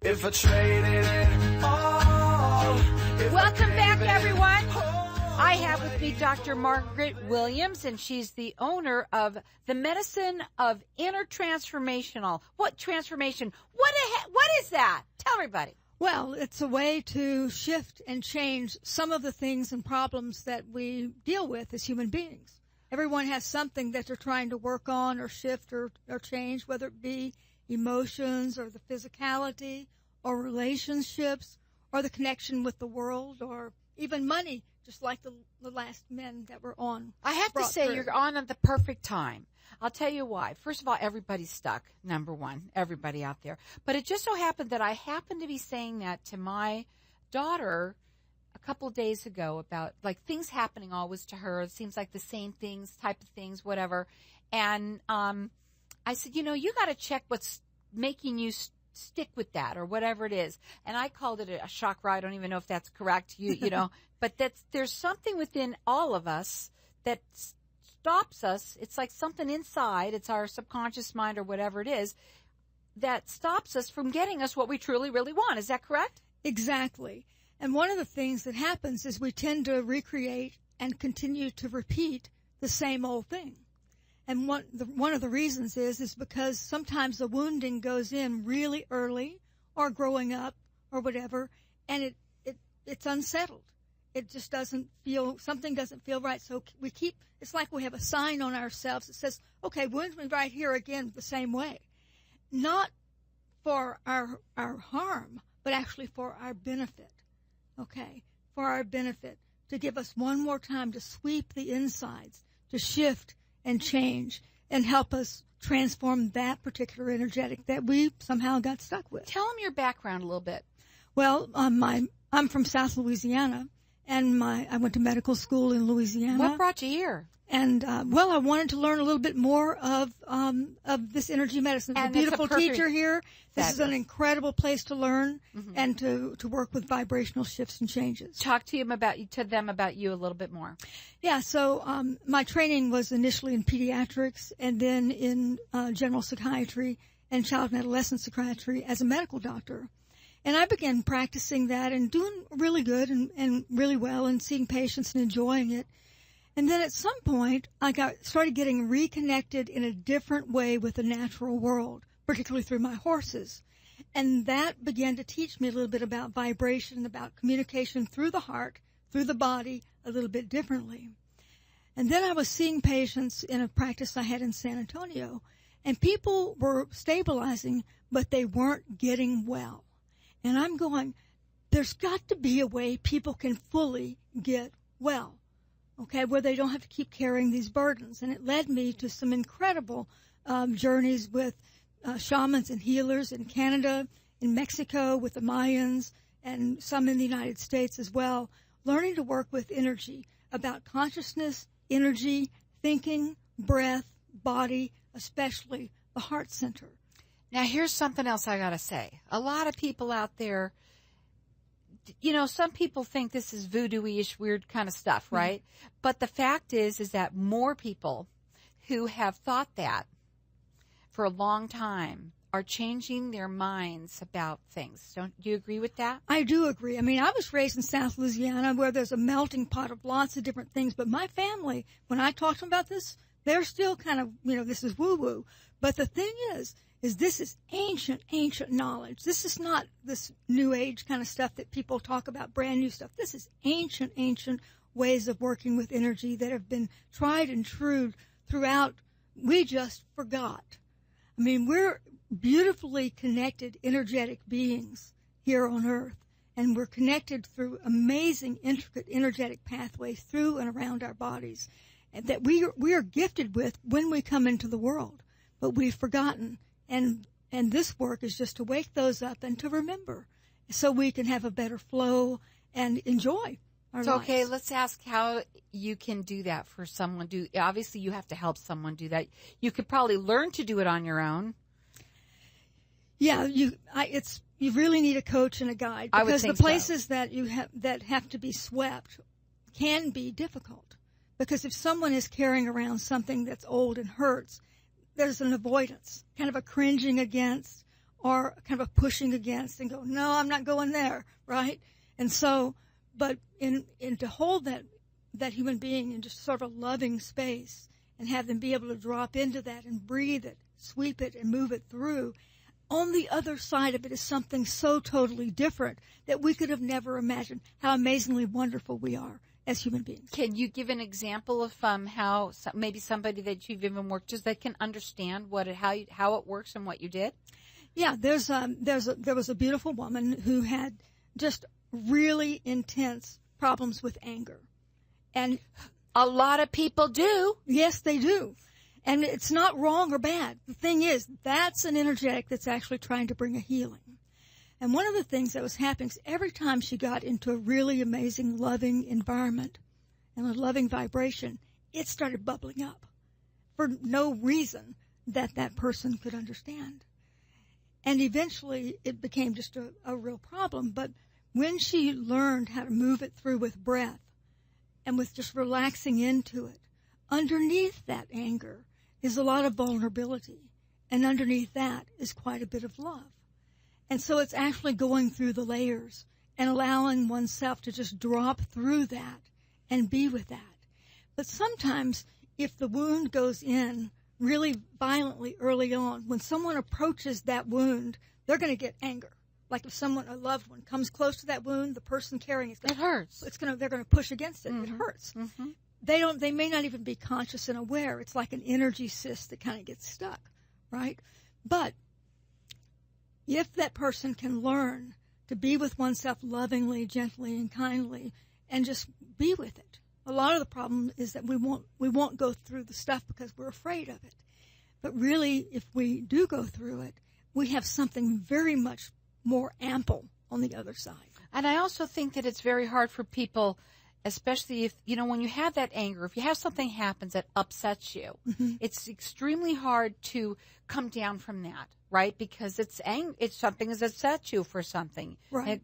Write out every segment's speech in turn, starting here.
If I traded it all. Welcome back, everyone. I have with me Dr. Margaret Williams, and she's the owner of the Medicine of Inner Transformational. What transformation? What is that? Tell everybody. Well, it's a way to shift and change some of the things and problems that we deal with as human beings. Everyone has something that they're trying to work on or shift or change, whether it be emotions or the physicality or relationships or the connection with the world or even money, just like the last men that were on. I have to say, you're on at the perfect time. I'll tell you why. First of all, everybody's stuck, number one, everybody out there. But it just so happened that I happened to be saying that to my daughter a couple of days ago about, like, things happening always to her. It seems like the same things, type of things, whatever. And I said, you got to check what's making you stick with that or whatever it is. And I called it a chakra. I don't even know if that's correct, but there's something within all of us that stops us. It's like something inside. It's our subconscious mind or whatever it is that stops us from getting us what we truly, really want. Is that correct? Exactly. And one of the things that happens is we tend to recreate and continue to repeat the same old thing. And one of the reasons is because sometimes the wounding goes in really early or growing up or whatever, and it's unsettled. It just something doesn't feel right. So it's like we have a sign on ourselves that says, okay, wound me right here again the same way. Not for our harm, but actually for our benefit. Okay, for our benefit, to give us one more time to sweep the insides, to shift and change and help us transform that particular energetic that we somehow got stuck with. Tell them your background a little bit. Well, I'm from South Louisiana, and I went to medical school in Louisiana. What brought you here? And I wanted to learn a little bit more of this energy medicine. There's a beautiful teacher here. This is an incredible place to learn and to work with vibrational shifts and changes. Talk to them about you a little bit more. Yeah. So my training was initially in pediatrics and then in general psychiatry and child and adolescent psychiatry as a medical doctor. And I began practicing that and doing really good and really well and seeing patients and enjoying it. And then at some point, I started getting reconnected in a different way with the natural world, particularly through my horses. And that began to teach me a little bit about vibration, about communication through the heart, through the body, a little bit differently. And then I was seeing patients in a practice I had in San Antonio, and people were stabilizing, but they weren't getting well. And I'm going, there's got to be a way people can fully get well. Okay, where they don't have to keep carrying these burdens. And it led me to some incredible journeys with shamans and healers in Canada, in Mexico with the Mayans, and some in the United States as well, learning to work with energy, about consciousness, energy, thinking, breath, body, especially the heart center. Now, here's something else I got to say. A lot of people out there, some people think this is voodoo-ish, weird kind of stuff, right? Mm-hmm. But the fact is that more people who have thought that for a long time are changing their minds about things. Do you agree with that? I do agree. I mean, I was raised in South Louisiana where there's a melting pot of lots of different things. But my family, when I talk to them about this, they're still kind of, this is woo-woo. But the thing is this is ancient knowledge. This is not this new age kind of stuff that people talk about, brand new stuff. This is ancient ways of working with energy that have been tried and true throughout. We just forgot. I mean, we're beautifully connected, energetic beings here on Earth, and we're connected through amazing, intricate, energetic pathways through and around our bodies that we are gifted with when we come into the world, but we've forgotten. And this work is just to wake those up and to remember so we can have a better flow and enjoy our lives. Okay, let's ask how you can do that for someone. Obviously, you have to help someone do that. You could probably learn to do it on your own. Yeah, you really need a coach and a guide, because the places that have to be swept can be difficult. Because if someone is carrying around something that's old and hurts, there's an avoidance, kind of a cringing against, or kind of a pushing against and go, no, I'm not going there, right? And so, but in to hold that human being in just sort of a loving space and have them be able to drop into that and breathe it, sweep it, and move it through, on the other side of it is something so totally different that we could have never imagined how amazingly wonderful we are as human beings. Can you give an example of how maybe somebody that you've even worked with that can understand how it works and what you did? Yeah, there was a beautiful woman who had just really intense problems with anger. And a lot of people do. Yes, they do. And it's not wrong or bad. The thing is, that's an energetic that's actually trying to bring a healing. And one of the things that was happening is every time she got into a really amazing, loving environment and a loving vibration, it started bubbling up for no reason that person could understand. And eventually it became just a real problem. But when she learned how to move it through with breath and with just relaxing into it, underneath that anger is a lot of vulnerability. And underneath that is quite a bit of love. And so it's actually going through the layers and allowing oneself to just drop through that and be with that. But sometimes if the wound goes in really violently early on, when someone approaches that wound, they're going to get anger. Like if a loved one comes close to that wound, the person carrying it hurts. They're going to push against it. Mm-hmm. It hurts. Mm-hmm. They may not even be conscious and aware. It's like an energy cyst that kind of gets stuck, right? But if that person can learn to be with oneself lovingly, gently, and kindly, and just be with it. A lot of the problem is that we won't go through the stuff because we're afraid of it. But really, if we do go through it, we have something very much more ample on the other side. And I also think that it's very hard for people, especially if, when you have that anger, if you have something happens that upsets you, Mm-hmm. it's extremely hard to come down from that, right? Because it's something that upsets you for something. Right.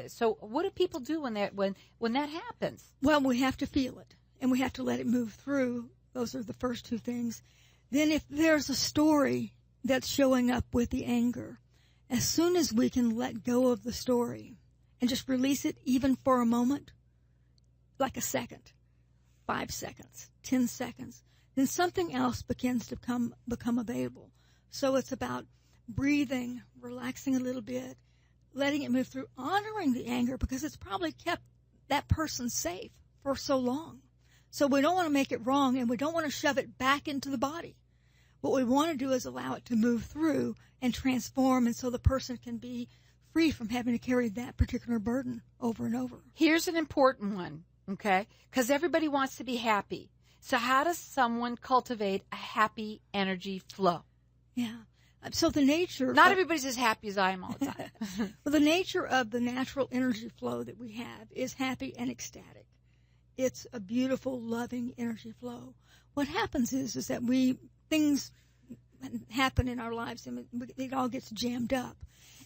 So what do people do when that happens? Well, we have to feel it, and we have to let it move through. Those are the first two things. Then if there's a story that's showing up with the anger, as soon as we can let go of the story and just release it even for a moment, like a second, 5 seconds, 10 seconds, then something else begins to become available. So it's about breathing, relaxing a little bit, letting it move through, honoring the anger because it's probably kept that person safe for so long. So we don't want to make it wrong, and we don't want to shove it back into the body. What we want to do is allow it to move through and transform, and so the person can be free from having to carry that particular burden over and over. Here's an important one, okay? Because everybody wants to be happy. So how does someone cultivate a happy energy flow? Yeah. So the nature... Not everybody's as happy as I am all the time. Well, the nature of the natural energy flow that we have is happy and ecstatic. It's a beautiful, loving energy flow. What happens is that things happen in our lives and it all gets jammed up.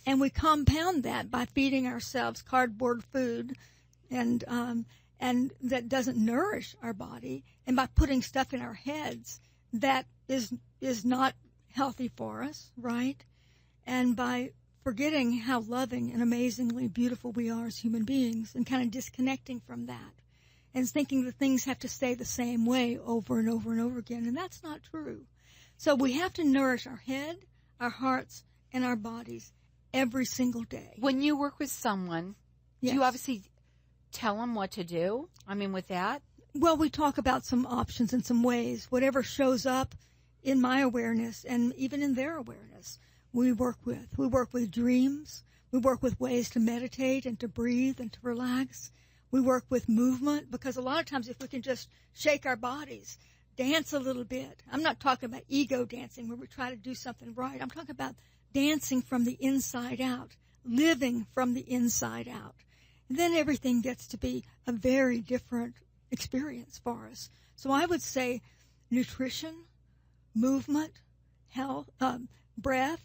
And we compound that by feeding ourselves cardboard food and that doesn't nourish our body, and by putting stuff in our heads that is not healthy for us, right? And by forgetting how loving and amazingly beautiful we are as human beings and kind of disconnecting from that and thinking that things have to stay the same way over and over and over again. And that's not true. So we have to nourish our head, our hearts, and our bodies every single day. When you work with someone, Yes. do you obviously tell them what to do? I mean, with that? Well, we talk about some options and some ways. Whatever shows up in my awareness and even in their awareness, we work with. We work with dreams. We work with ways to meditate and to breathe and to relax. We work with movement because a lot of times if we can just shake our bodies, dance a little bit. I'm not talking about ego dancing where we try to do something right. I'm talking about dancing from the inside out, living from the inside out. And then everything gets to be a very different experience for us. So I would say nutrition, movement, health, breath,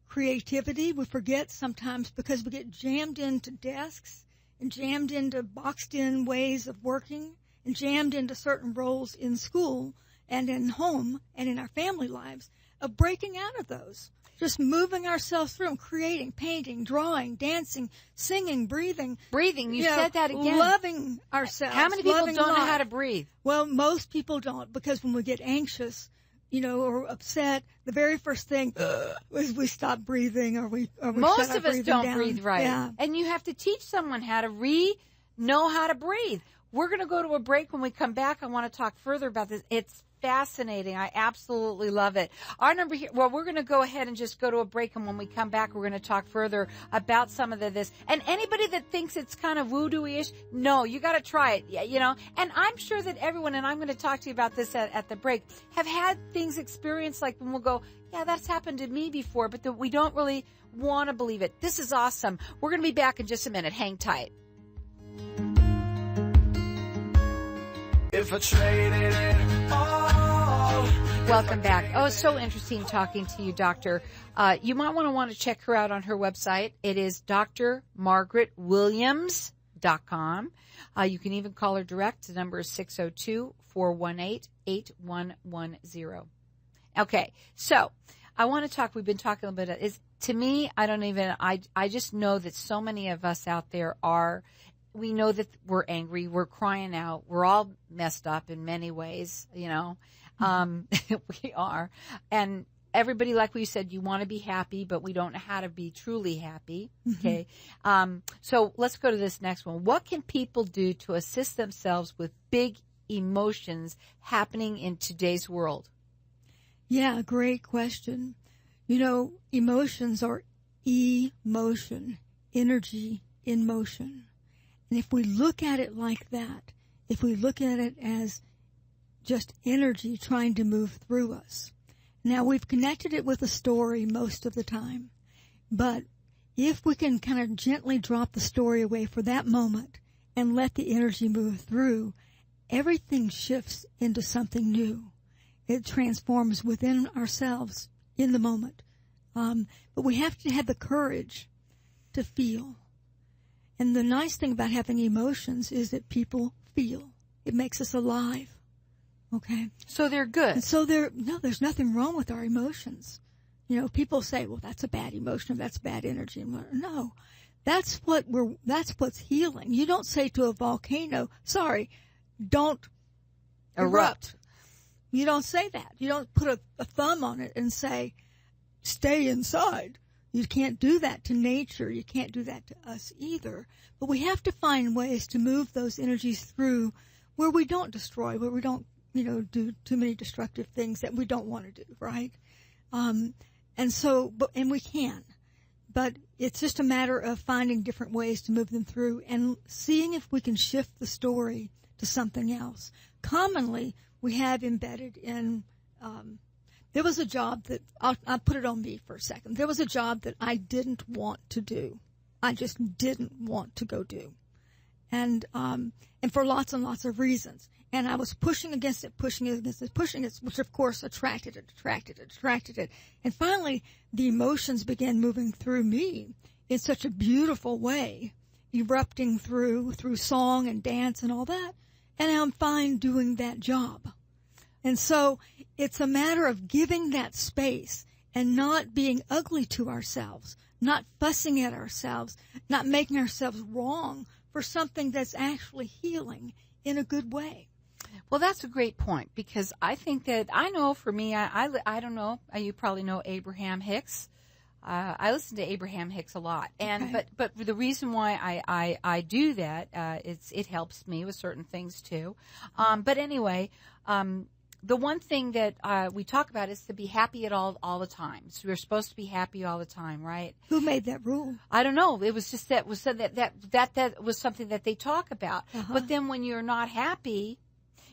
creativity. We forget sometimes because we get jammed into desks and jammed into boxed-in ways of working and jammed into certain roles in school and in home and in our family lives of breaking out of those. just moving ourselves through them, creating, painting, drawing, dancing, singing, breathing. Breathing. You know, said that again. Loving ourselves. How many people loving don't know life. how to breathe? Well, most people don't, because when we get anxious, or upset, the very first thing is we stop breathing, or we Most shut our of us breathing don't down. breathe right. Yeah. And you have to teach someone how to know how to breathe. We're going to go to a break. When we come back, I want to talk further about this. It's fascinating. I absolutely love it. Our number here, well, we're going to go ahead and just go to a break, and when we come back, we're going to talk further about some of this. And anybody that thinks it's kind of voodoo-ish, no, you got to try it, And I'm sure that everyone, and I'm going to talk to you about this at the break, have had things experienced like when we'll go, yeah, that's happened to me before, but that we don't really want to believe it. This is awesome. We're going to be back in just a minute. Hang tight. If I traded it all. Welcome back. Oh, it's so interesting talking to you, Doctor. You might want to check her out on her website. It is drmargaretwilliams.com. You can even call her direct. The number is 602-418-8110. Okay, so I want to talk. We've been talking a little bit. To me, I just know that so many of us out there we know that we're angry, we're crying out, we're all messed up in many ways, we are. And everybody, like we said, you want to be happy, but we don't know how to be truly happy. Okay. So let's go to this next one. What can people do to assist themselves with big emotions happening in today's world? Yeah, great question. Emotions are emotion, energy in motion. And if we look at it like that, if we look at it as just energy trying to move through us. Now, we've connected it with a story most of the time, but if we can kind of gently drop the story away for that moment and let the energy move through, everything shifts into something new. It transforms within ourselves in the moment. But we have to have the courage to feel. And the nice thing about having emotions is that people feel. It makes us alive. Okay? So they're good. And so there's nothing wrong with our emotions. People say, well, that's a bad emotion, that's bad energy. No. That's what's healing. You don't say to a volcano, sorry, don't erupt. You don't say that. You don't put a thumb on it and say, stay inside. You can't do that to nature. You can't do that to us either. But we have to find ways to move those energies through where we don't destroy, where we don't, do too many destructive things that we don't want to do, right? And we can. But it's just a matter of finding different ways to move them through and seeing if we can shift the story to something else. Commonly, we have embedded in, there was a job that, I'll put it on me for a second. There was a job that I didn't want to do. I just didn't want to go do. And for lots and lots of reasons. And I was pushing against it, which of course attracted it. And finally, the emotions began moving through me in such a beautiful way, erupting through song and dance and all that. And I'm fine doing that job. And so it's a matter of giving that space and not being ugly to ourselves, not fussing at ourselves, not making ourselves wrong for something that's actually healing in a good way. Well, that's a great point, because I think that I know for me, I don't know, you probably know Abraham Hicks. I listen to Abraham Hicks a lot, and Okay. but the reason why I do that, it helps me with certain things too. But anyway, the one thing that we talk about is to be happy at all the time. So we're supposed to be happy all the time, right? Who made that rule? I don't know. It was just that was said that was something that they talk about. Uh-huh. But then when you're not happy,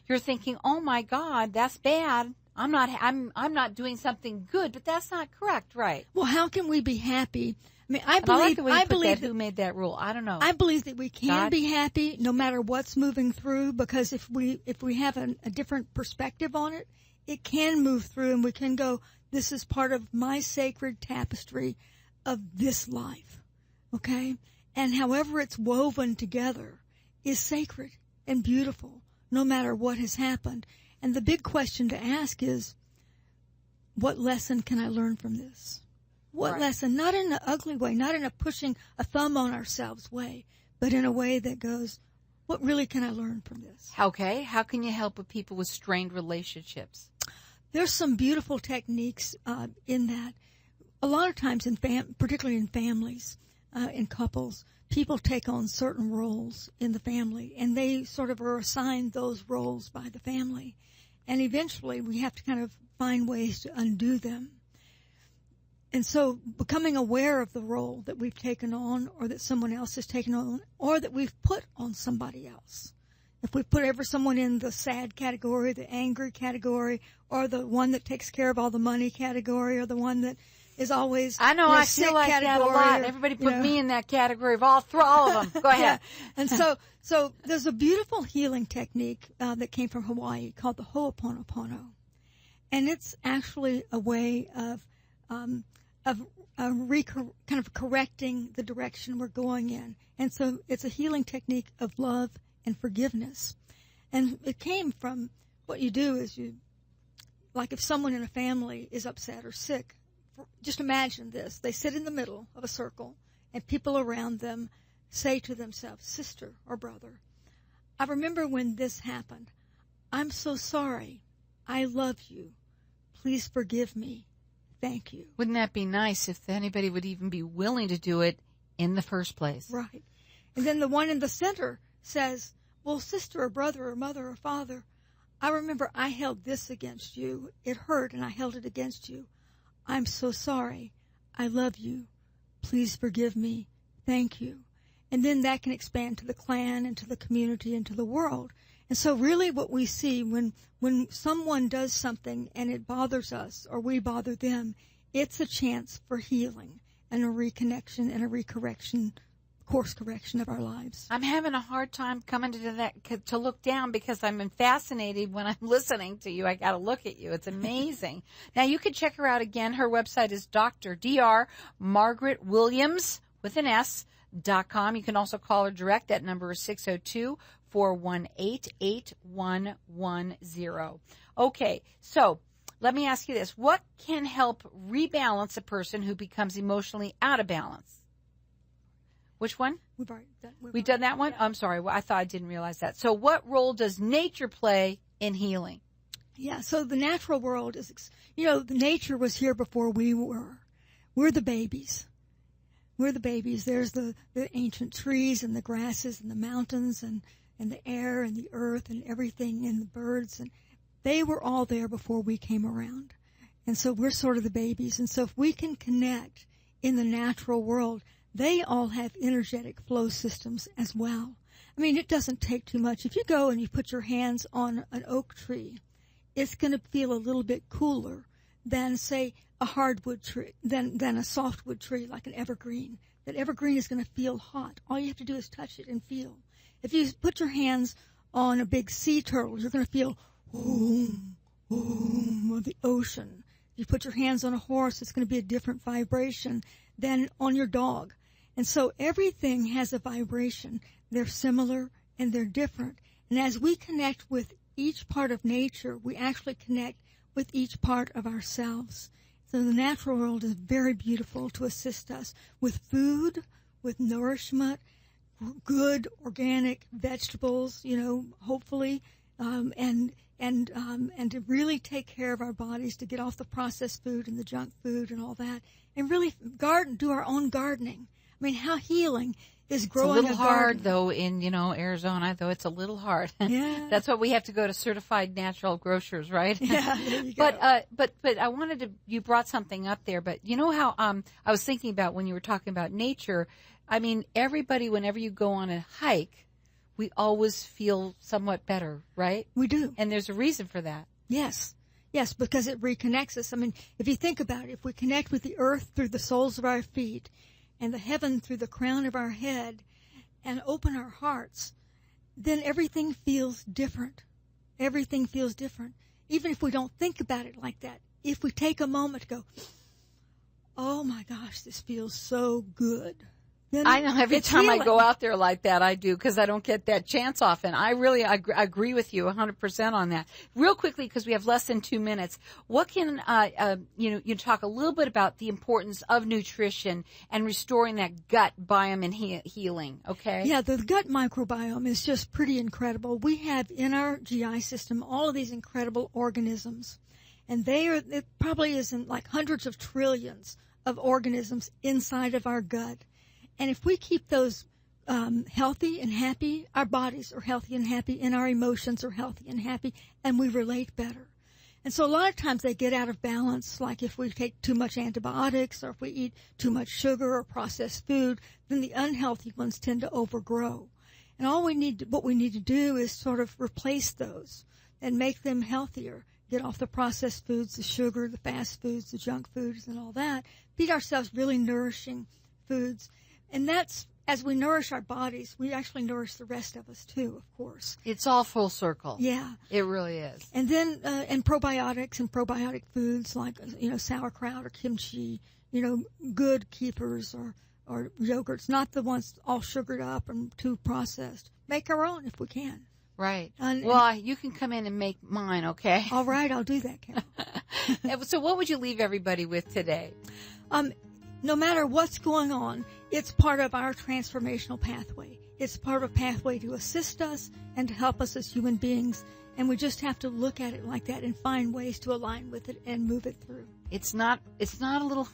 you're thinking, "Oh my God, that's bad. I'm not doing something good." But that's not correct, right? Well, how can we be happy? I mean, And I like the way you put that. Who made that rule? I don't know. I believe that we can God? be happy no matter what's moving through, because if we have a different perspective on it, it can move through and we can go, this is part of my sacred tapestry of this life. Okay? And however it's woven together is sacred and beautiful no matter what has happened. And the big question to ask is, what lesson can I learn from this? What Right. lesson? Not in an ugly way, not in a pushing a thumb on ourselves way, but in a way that goes, what really can I learn from this? Okay. How can you help with people with strained relationships? There's some beautiful techniques in that. A lot of times, particularly in families, in couples, people take on certain roles in the family, and they sort of are assigned those roles by the family. And eventually, we have to kind of find ways to undo them. And so becoming aware of the role that we've taken on, or that someone else has taken on, or that we've put on somebody else. If we put someone in the sad category, the angry category, or the one that takes care of all the money category, or the one that is always I know, in a I sick feel like that a category, lot. or, Everybody you put know. me in that category of all of them. Go ahead. Yeah. And so there's a beautiful healing technique that came from Hawaii called the Ho'oponopono. And it's actually a way of kind of correcting the direction we're going in. And so it's a healing technique of love and forgiveness. And it came from what you do is like if someone in a family is upset or sick, just imagine this. They sit in the middle of a circle and people around them say to themselves, sister or brother, I remember when this happened. I'm so sorry. I love you. Please forgive me. Thank you. Wouldn't that be nice if anybody would even be willing to do it in the first place? Right. And then the one in the center says, well, sister or brother or mother or father, I remember I held this against you. It hurt and I held it against you. I'm so sorry. I love you. Please forgive me. Thank you. And then that can expand to the clan and to the community and to the world. And so really what we see when someone does something and it bothers us or we bother them, it's a chance for healing and a reconnection and a course correction of our lives. I'm having a hard time coming to that to look down because I'm fascinated when I'm listening to you. I got to look at you. It's amazing. Now you can check her out again. Her website is Dr. Margaret Williams with an S.com. You can also call her direct. That number is 602-418-8110. Okay, so let me ask you this. What can help rebalance a person who becomes emotionally out of balance? Which one? We've already done, We've done that one? Yeah. I'm sorry. Well, I thought I didn't realize that. So what role does nature play in healing? Yeah, so the natural world is, the nature was here before we were. We're the babies. We're the babies. There's the ancient trees and the grasses and the mountains and the air and the earth and everything and the birds. And they were all there before we came around. And so we're sort of the babies. And so if we can connect in the natural world, they all have energetic flow systems as well. I mean, it doesn't take too much. If you go and you put your hands on an oak tree, it's going to feel a little bit cooler than, say, a hardwood tree, than a softwood tree like an evergreen. That evergreen is going to feel hot. All you have to do is touch it and feel. If you put your hands on a big sea turtle, you're going to feel boom, boom of the ocean. If you put your hands on a horse, it's going to be a different vibration than on your dog. And so everything has a vibration. They're similar and they're different. And as we connect with each part of nature, we actually connect with each part of ourselves. So the natural world is very beautiful to assist us with food, with nourishment, good organic vegetables, hopefully, and to really take care of our bodies, to get off the processed food and the junk food and all that, and really do our own gardening. I mean, how healing is growing It's a little hard, garden. though, in, Arizona, though it's a little hard. Yeah. That's what we have to go to certified natural grocers, right? Yeah, there you go. But I you brought something up there, but you know how, I was thinking about when you were talking about nature. I mean, everybody, whenever you go on a hike, we always feel somewhat better, right? We do. And there's a reason for that. Yes, because it reconnects us. I mean, if you think about it, if we connect with the earth through the soles of our feet and the heaven through the crown of our head and open our hearts, then everything feels different. Everything feels different. Even if we don't think about it like that, if we take a moment to go, oh my gosh, this feels so good. then I know every it's time I healing. go out there like that, I do, because I don't get that chance often. I really agree with you 100% on that. Real quickly, because we have less than 2 minutes, what can, you talk a little bit about the importance of nutrition and restoring that gut biome and healing, okay? Yeah, the gut microbiome is just pretty incredible. We have in our GI system all of these incredible organisms, and it probably isn't like hundreds of trillions of organisms inside of our gut. And if we keep those healthy and happy, our bodies are healthy and happy, and our emotions are healthy and happy, and we relate better. And so a lot of times they get out of balance, like if we take too much antibiotics or if we eat too much sugar or processed food, then the unhealthy ones tend to overgrow. And what we need to do is sort of replace those and make them healthier. Get off the processed foods, the sugar, the fast foods, the junk foods, and all that. Feed ourselves really nourishing foods. And that's, as we nourish our bodies, we actually nourish the rest of us too, of course. It's all full circle. Yeah. It really is. And then, and probiotics and probiotic foods like, sauerkraut or kimchi, good keepers or yogurts, not the ones all sugared up and too processed. Make our own if we can. Right. And you can come in and make mine, okay? All right, I'll do that, Carol. So what would you leave everybody with today? No matter what's going on, it's part of our transformational pathway. It's part of a pathway to assist us and to help us as human beings. And we just have to look at it like that and find ways to align with it and move it through. It's not a little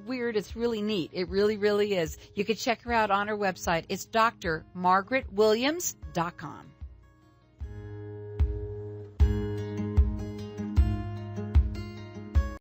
weird. It's really neat. It really, really is. You can check her out on her website. It's drmargaretwilliams.com.